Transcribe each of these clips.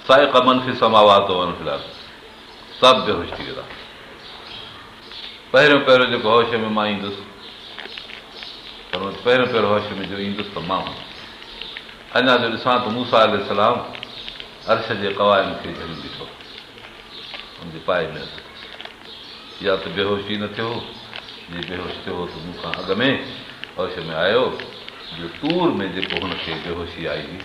साइक़ मनफ़ी समावात सभु बेहोश थी वेंदा। पहिरियों पहिरियों जेको होश में मां ईंदुसि, पहिरियों पहिरियों होश में जो ईंदुसि त मां अञा जो ॾिसां त मूसा अलैहिस्सलाम अर्श जे क़वाइम खे झली ॾिठो, हुनजे पाए में या त बेहोशी न थियो, जे बेहोश थियो त मूंखां अॻ में होश में आयो जो तूर में जेको हुनखे बेहोशी आई हुई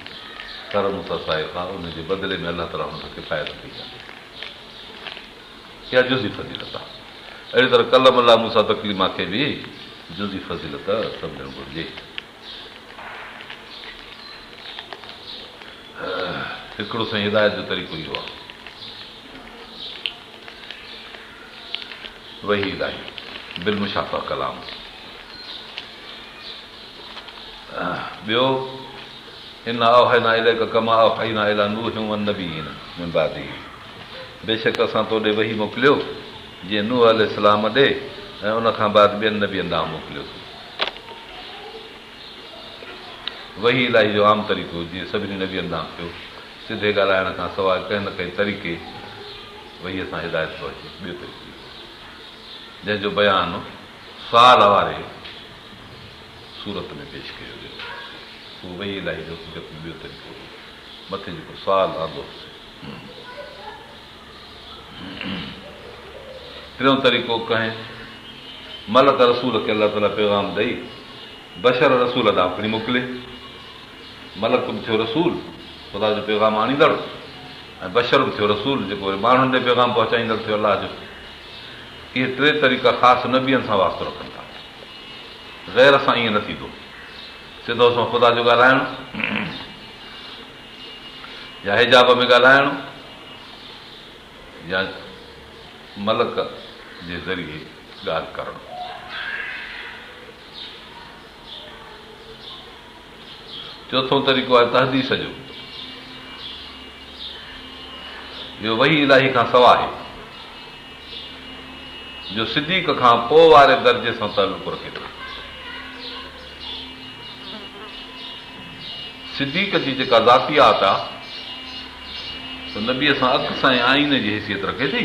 कर मूसा साहिब खां, उनजे बदिले में अलाह ताला हुनखे किफ़ायत कई आहे। इहा जुज़ी फज़ीलत आहे। अहिड़ी तरह कलम अलाह मूसा तकलीमा खे बि जुज़ी फज़ीलत सम्झणु घुरिजे। हिकिड़ो साईं हिदायत जो तरीक़ो इहो आहे, वही इलाही बिल मुशाफ़ा कलाम। ॿियो इन औहैना इलैका कमा औहैना इला नूह वन नबीन मिन बादी, बेशक असां तोॾे वही मोकिलियो जीअं नूह अलैहिस्सलाम ॾे ऐं उनखां बाद ॿियनि नबियनि ॾांहुं मोकिलियो। वही इलाही जो आम तरीक़ो जीअं सभिनी नबियनि ॾांहुं थियो, सिधे ॻाल्हाइण खां सवाइ कंहिं न कंहिं तरीक़े वहीअ सां हिदायत थो अचे। ॿियो तरीक़ो जंहिंजो बयानु साल वारे सूरत में पेश कयो वियो, उहो वही इलाही जो ॿियो तरीक़ो मथे जेको साल आंदो। टियों तरीक़ो कंहिं मलक रसूल खे अलाह ताला पैगाम ॾेई बशर रसूल ॾांहुं खणी मोकिले। मलक बि थियो रसूल, ख़ुदा जो पैगाम आणींदड़, ऐं बशर बि थियो रसूल जेको वरी माण्हुनि ॾे पैगाम पहुचाईंदड़ थियो अलाह जो। इहे टे तरीक़ा ख़ासि नबियनि सां वास्तो रखनि था। ग़ैर सां ईअं न थींदो। सिधो सो ख़ुदा जो ॻाल्हाइणु या हिजाब में ॻाल्हाइणु या मलक जे ज़रिए ॻाल्हि करणु। चोथों तरीक़ो आहे तहदीस जो। इहो वही इलाही खां सवाइ जो सिद्दीक़ खां पोइ वारे दर्जे सां तालुक़ रखे थो। सिद्दीक़ जी जेका ज़ातियात आहे त नबीअ सां अख सां आईने जी हैसियत रखे थी।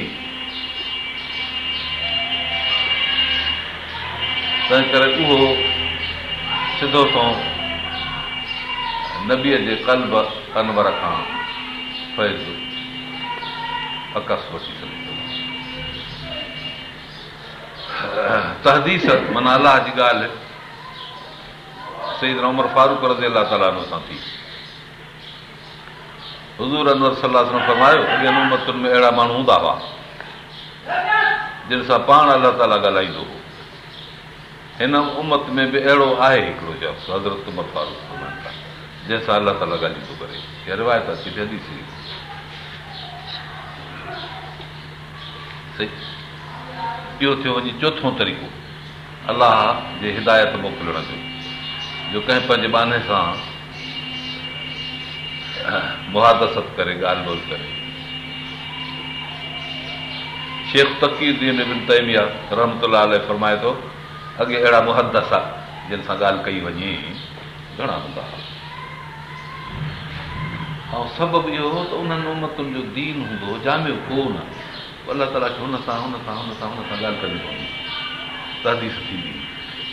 तंहिं करे उहो सिधो सो नबीअ जे क़ल्ब अनवर खां फैज़ अकस वठी सघे थो। तहदीस माना अलाह जी ॻाल्हि सैयदना उमर फारूक रज़ी अलाह ताला अन्हु सां थी। हुज़ूर अनवर सल्लल्लाहु अलैहि वसल्लम फरमायो, अॻियनि उम्मतुनि में अहिड़ा माण्हू हूंदा हुआ जिन सां पाण अलाह ताला ॻाल्हाईंदो हो। हिन उम्मत में बि अहिड़ो आहे हिकिड़ो शख़्स हज़रत उमर फारूक फरमाइनि था, जंहिंसां अलाह ताला ॻाल्हाईंदो करे। इहा रिवायत अची हदीस सही। इहो थियो वञी चोथों तरीक़ो अलाह जे हिदायत मोकिलण जो कंहिं पंहिंजे बहाने सां मुहादसत करे ॻाल्हि ॿोल करे। शेख तक़ीउद्दीन इब्न तैमिया रहमतुल्लाह अलैह फरमाए थो, अॻे अहिड़ा मुहदस आहे जिन सां ॻाल्हि कई वञे घणा हूंदा हुआ। ऐं सबबु इहो हो त उन्हनि उम्मतुनि जो दीन हूंदो हो जामियो कोन। अलाह ताला खे हुन सां ॻाल्हि करणी पवंदी, तहदीस थींदी।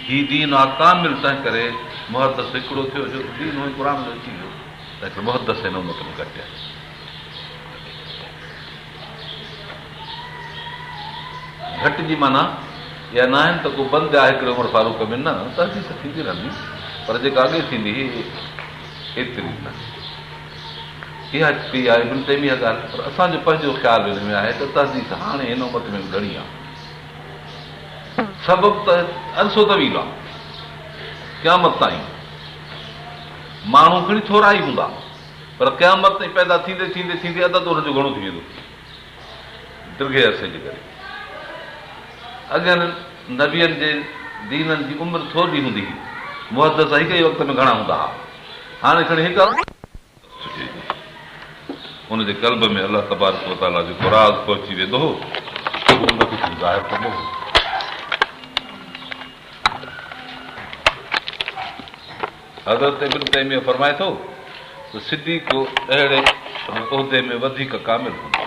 हीउ दीन आहे कामिल, तंहिं करे मुहदस हिकिड़ो थियो जो दीन हुई क़ुर में अची वियो, तंहिं करे मुहदस हिन उम्मत में घटि आहे। घटि जी माना इहा न आहिनि त को बंदि आहे हिकिड़े उमर फारूक में, न, तहदीस थींदी रहंदी, पर जेका अॻे थींदी एतिरी न। इहा थी आहे इब्न तैमिया ॻाल्हि, पर असांजो पंहिंजो ख़्यालु हिन में आहे त तहदीस हाणे हिन उम्मत में घणी आहे। सबबु त अरसो तवील आहे, क़यामत ताईं माण्हू खणी थोरा ई हूंदा, पर क़यामत ताईं पैदा थींदे थींदे थींदे अदद हुनजो घणो थी वेंदो दीर्घे अरसे जे करे। अॻियनि नबियनि जे दीननि जी उमिरि थोरी हूंदी हुई, मुहदस हिकु ई वक़्त में घणा हूंदा हुआ। हाणे खणी हिकु हुनजे क़ल्ब में अलाह तबारक व तआला जो राज़ पहुची वेंदो हो, उनखे ज़ाहिर कंदो हो। हज़रत इब्न तैमिया फरमाए थो त सिद्दीक़ अहिड़े उहिदे में वधीक कामिल हूंदो,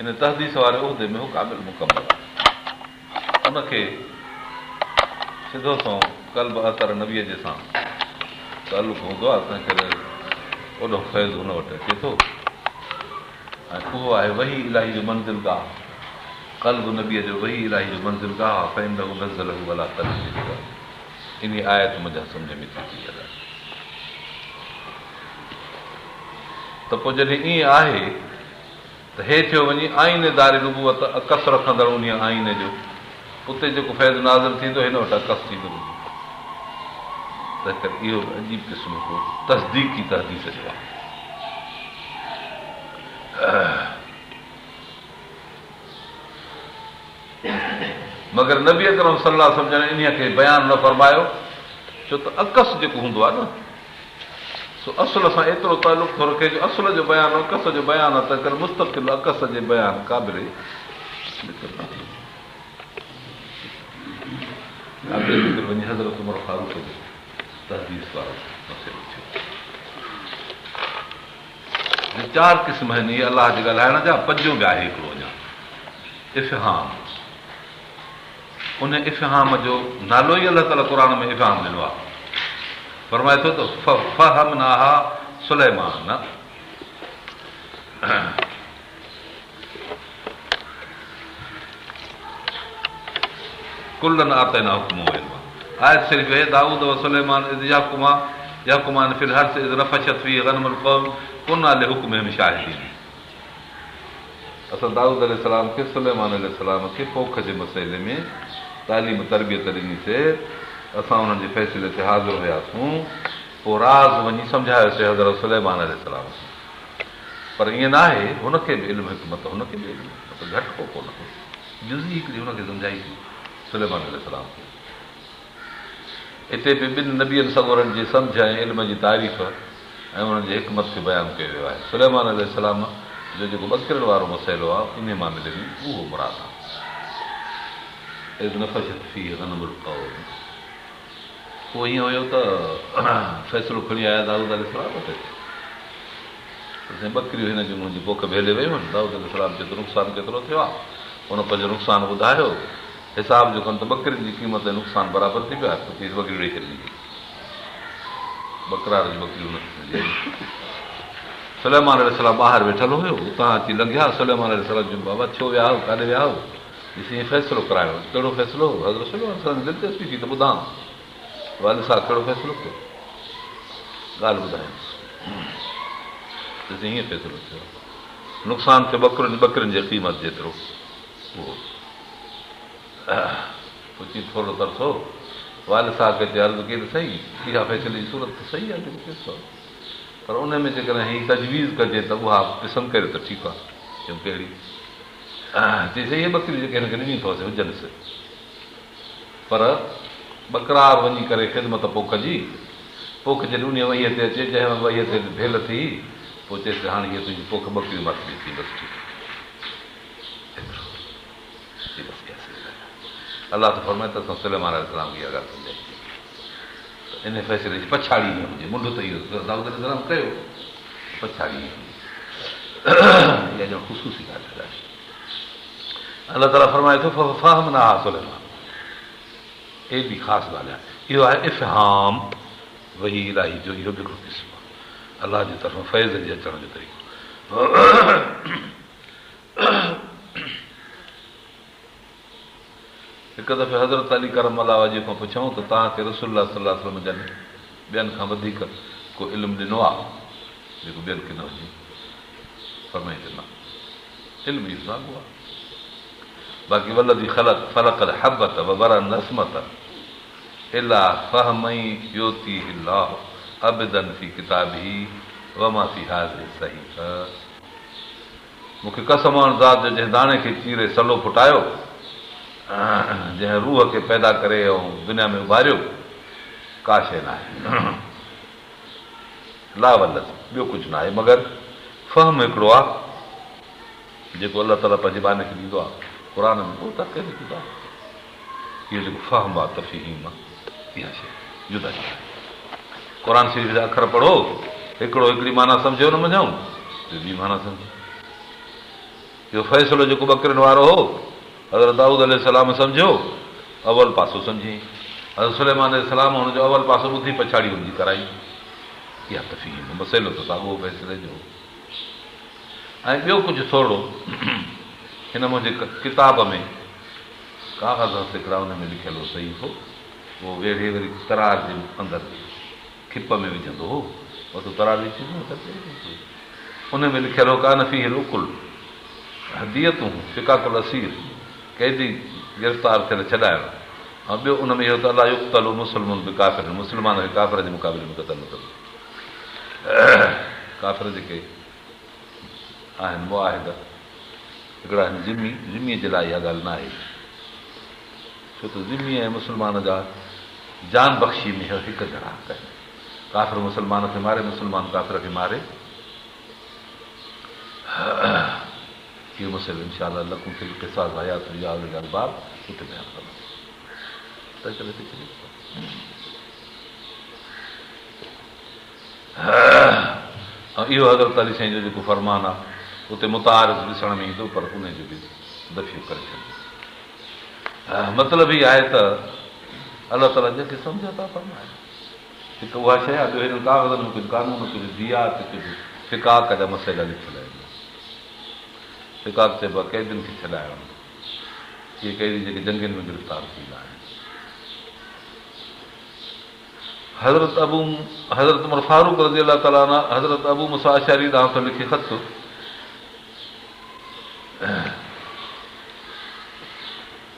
इन तहदीस वारे उहिदे में हू कामिल मुकमल आहे। उनखे सिधो सो कल्ब अतर नबीअ जे सां तालुक हूंदो आहे, तंहिं करे ओॾो फैज़ हुन वटि अचे थो। ऐं उहो आहे वही इलाही जो मंज़िलगाह, कल्ब नबीअ जो वही इलाही जो मंज़िलगाह भला इन आयत मुंहिंजा सम्झ में थी ॻाल्हि। त पोइ जॾहिं ईअं आहे त हे थियो वञी आईने दारे नुबुवत अकस रखंदड़ उन आईने जो, उते जेको फैज़ नाज़िल थींदो हिन वटि अकस थींदो। तंहिं करे इहो अजीब क़िस्म जो तस्दीक़ी तहदीस जो आहे। मगर नबी अकरम सल्लल्लाहु अलैहि वसल्लम इन खे बयानु न फरमायो, छो त अकस जेको हूंदो आहे न सो असुल सां एतिरो तालुक थो रखे जो असुल जो बयानु अकस जो बयानु आहे, त करे मुस्तक़िल अकस जे बयानु क़ाबिल वञी हज़रत उमर फारूक जो तहदीस वारो मसइलो थियो। 4 क़िस्म आहिनि इहे अलाह जे ॻाल्हाइण जा। पंजो बि आहे हिकिड़ो अञा इफ़हाम। उन इफ़हाम जो नालो ई अलाह ताला क़ुर में इफ़हाम ॾिनो आहे। फरमाए थो त फहमनाहा सुलैमान, कुल्लन आतैना हुक्म इल्मा। आयत सिर्फ़ हे दाऊद व सुलैमान इज़ यहकुमान फिल हर्स इज़ नफशत फीह गनमुल क़ौम कुन्ना लिहुक्मिहिम शाहिदीन। असां दाऊद अलैहिस्सलाम खे सुलैमान अलैहिस्सलाम खे पोख जे मसइले में तालीम तरबियत ॾिनीसीं, असां उन्हनि जे फ़ैसिले ते हाज़िर हुयासीं। पोइ राज़ वञी सम्झायोसीं हज़रत सुलैमान अलैहिस्सलाम। पर ईअं न आहे, हुनखे बि इल्मु हिकमत, हुनखे बि इल्मु घटि को कोन, जुज़ी हिकिड़ी हुनखे सम्झाई सुलैमान अलैहिस्सलाम खे। हिते बि 2 नबियनि सगोरनि जी सम्झ ऐं इल्म जी तारीफ़ ऐं उन्हनि जे हिकमत खे बयानु कयो वियो आहे। सुलैमान अलैहिस्सलाम जो जेको ॿकिरण वारो मसइलो आहे इन मामले में उहो मुराद आहे। पोइ ईअं हुयो त फ़ैसिलो खणी आया दाऊद अलैहिस्सलाम वटि, ॿकरियूं हिन जूं मुंहिंजी पोख भेले वियूं आहिनि। दाऊद अलैहिस्सलाम चयो त नुक़सानु केतिरो थियो आहे, हुन पंहिंजो नुक़सानु ॿुधायो। हिसाब जो कनि त ॿकरियुनि जी क़ीमत ऐं नुक़सानु बराबरि थी पियो आहे, त चीज़ ॿकरियूं ॾेई छॾी, बकरार जी ॿकरियूं न थी। सुलैमान अलैहिस्सलाम ॿाहिरि वेठल हुयो, उतां अची लंघिया। सुलैमान अलैहिस्सलाम जो बाबा छो विया हो, काॾे विया हो? ॾिसी फ़ैसिलो करायो। कहिड़ो फ़ैसिलो? हज़रत सुलैमान अलैहिस्सलाम जी दिलचस्पी थी त ॿुधां। वाल साहब कहिड़ो फ़ैसिलो कयो? ॻाल्हि ॿुधायो। ॾिसी हीअं फ़ैसिलो थियो, नुक़सानु थियो ॿकरियुनि जे क़ीमत जेतिरो। उहो पुछी थोरो तरसो वाल साहब खे चए अर्ज़ु कई त सही, इहा फ़ैसिले जी सूरत त सही आहे जेको केस आहे, पर उन में जेकॾहिं हीअ तजवीज़ कजे त उहा पसंदि करे त ठीकु आहे। चयूं कहिड़ी? चई इहे ॿकरियूं जेके हिनखे ॾिनी अथसि हुजनिसि, पर बकरार वञी करे ख़िदमत पोख जी, पोख जॾहिं उन वईअ ते अचे, जंहिं वईअ ते भेल थी, पोइ चएसि हाणे हीअ तुंहिंजी पोख ॿकरियूं मथे थी, बसि ठीकु आहे। अलाह त फरमाए त असां सुलैमान अलैहिस्सलाम खे इहा ॻाल्हि सम्झाई त इन फ़ैसिले जी पछाड़ी न हुजे। मुंड त इहो दाऊद अलैहिस्सलाम कयो, पछाड़ी इहा ॼण ख़ुशूसी ॻाल्हि आहे। अलाह ताला फरमाए थो फहमनाहा सुलैमान, एॾी ख़ासि ॻाल्हि आहे। इहो आहे इफ़हाम, वही इलाही जो इहो बि हिकिड़ो क़िस्म आहे, अलाह जी तरफ़ां फैज़ जे अचण जो तरीक़ो। हिकु दफ़े हज़रत अली करम अल्लाह वाजी खां पुछऊं त तव्हांखे रसूलुल्लाह सल्लल्लाहु अलैहि वसल्लम जन ॿियनि खां वधीक को इल्मु ॾिनो आहे जेको ॿियनि खे न हुजे? फरमाई त न, इल्मु इहो साॻियो आहे। बाक़ी वलदी ख़लक़ फलक़ल हबत व बरन नस्मत इला फहमई योती अल्लाह अबदन फी किताबी वमा फी हाज़िहि सहीफ़ा। मूंखे कसम आहे ज़ात जो जंहिं दाणे खे चीरे सलो फुटायो, जंहिं रूह खे पैदा करे ऐं दुनिया में उभारियो, का शइ न आहे। ला वलद, ॿियो कुझु न आहे मगर फहम हिकिड़ो आहे जेको अलाह ताला पंहिंजे बाने खे ॾींदो आहे क़ुर में, उहो त करे ॾींदो आहे। इहो जेको फहम आहे तफ़हीम आहे, इहा शइ जुदा जुदा। क़ुर शरीफ़ जा अखर पढ़ो हिकिड़ी माना सम्झो न मञूं ॿी माना सम्झो। इहो फ़ैसिलो जेको ॿकरियुनि वारो हो हज़रत दाऊद अलैहिस्सलाम सम्झो, अवल पासो सम्झी। हज़रत सुलेमान अलैहिस्सलाम हुनजो अवल पासो ॿुधी पछाड़ी हुनजी कराई। इहा तफ़हीम मसइलो त साॻियो फ़ैसिले जो। ऐं ॿियो कुझु थोरो हिन मुंहिंजे किताब में काग़ज़ हिकिड़ा हुन में लिखियलु हो सही हो, उहो वेढ़े वरी तरार जे अंदरि खिप में विझंदो हो, उहो तरार विझी उन में लिखियलु हो कान फीह रुकुल हदियतूं फिकाकुल असीर, कैदी गिरफ़्तार थियल छॾाइणु। ऐं ॿियो उन में इहो त अलाह युक़्तलु मुस्लमान बि काफ़िर, मुस्लमान खे काफ़िर जे मुक़ाबले में क़तल न कंदो। काफ़िर जेके आहिनि मुआहिद हिकिड़ा आहिनि ज़िमीअ जे लाइ इहा ॻाल्हि न आहे, छो त ज़िमी ऐं मुस्लमान जा जान बख़्शी में हिकु जहिड़ा हक़ आहिनि। काफ़िर मुस्लमान खे मारे, मुस्लमान काफ़िर खे मारे। इहो मसइलो इनशा अलाह लकूं फिल क़िसास हयात या उलिल अलबाब उते बयानु कंदो। ऐं इहो हज़रत अली साईं जो जेको फरमान आहे उते मुतारिफ़ ॾिसण में ईंदो, पर उनजो बि दफ़ियो करे छॾियो। मतिलबु ई आहे त अलाह ताला जंहिंखे सम्झ था फरमाए, हिकु उहा शइ आहे। ॿियो हिन काग़ज़नि में कुझु कानून, कुझु दियात, कुझु फिकाक जा मसइला लिखियल आहिनि। फिकाक चइबो आहे कैदियुनि खे छॾाइणु, इहे कैदी जेके जंगनि में गिरफ़्तार थींदा आहिनि। हज़रत उमर फारूक रज़ी अलाह ताला अन्हु हज़रत अबू मूसा अशअरी ॾांहुं थो लिखे ख़त,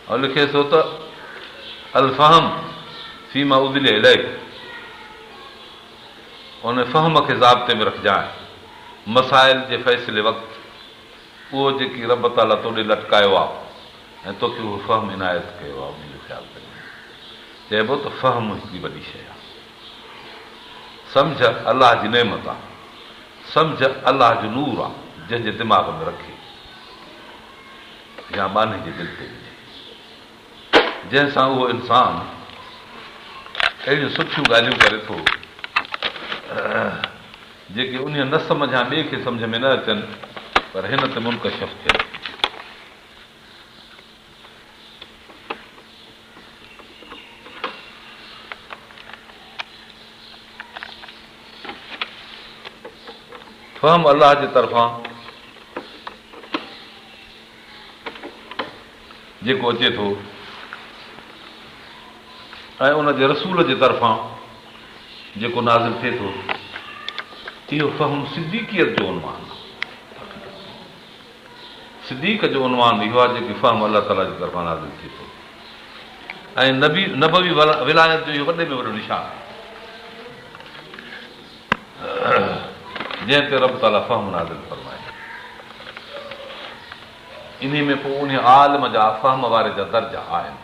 ऐं लिखे थो त अलफ़हम फीमा उदिले इलैक, उन फ़हम खे ज़ाब्ते में रखजांइ, मसाइल जे फ़ैसिले वक़्तु उहो जेकी रब ताला तोॾे लटकायो आहे ऐं तोखे उहो फ़हम इनायत कयो आहे, उनजो ख़्यालु कयो। चइबो त फ़हम हिकिड़ी वॾी शइ आहे। सम्झ अलाह जी नेमत आहे, सम्झ अलाह जो नूर आहे जंहिंजे दिमाग़ में रखे या बाने जे दिलि ते विझे, जंहिंसां उहो इंसान अहिड़ियूं सुठियूं ॻाल्हियूं करे थो जेके उन न सम्झां ॿिए खे सम्झ में न अचनि, पर हिन ते मुनकशफ़ थियनि। फ़हम अलाह जे तरफ़ां जेको अचे थो ऐं उनजे रसूल जे तरफ़ां जेको नाज़िल थिए थो, इहो फ़हम सिद्दीक़ियत जो उनवान आहे। सिद्दीक़ जो उनवान इहो आहे जेकी फ़हम अलाह ताला जी तरफ़ां नाज़िल थिए थो। ऐं नबवी विलायत जो इहो वॾे में वॾो निशान आहे, जंहिं ते रब ताला फ़हम नाज़िल फरमाए। इन में पोइ उन आलिम जा फ़हम वारे जा दर्जा आहिनि,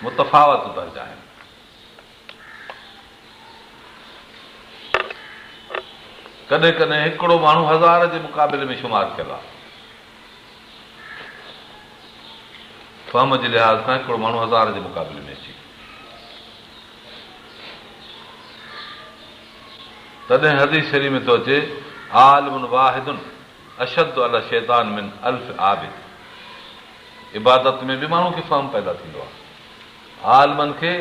मुतफ़ावत दर्जा आहिनि। कॾहिं कॾहिं हिकिड़ो माण्हू 1000 जे मुक़ाबले में शुमार कयल आहे, फ़हम जे लिहाज़ सां हिकिड़ो माण्हू 1000 जे मुक़ाबले में अचे। तॾहिं हदीस शरीफ़ में थो अचे आलिमुन वाहिदुन अशद अला शैतान मिन अल्फ आबिद। इबादत में बि माण्हू खे फ़हम पैदा थींदो आहे। आलिमनि खे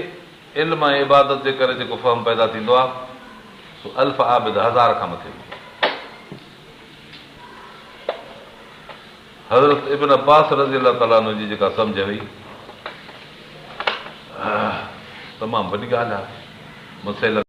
इल्म ऐं इबादत जे करे जेको फ़हम पैदा थींदो आहे सो अल्फ आबिद 1000 खां मथे। हज़रत इब्न अब्बास रज़ी अलाह ताला अन्हु जी जेका सम्झ हुई तमामु वॾी ॻाल्हि आहे। मसइला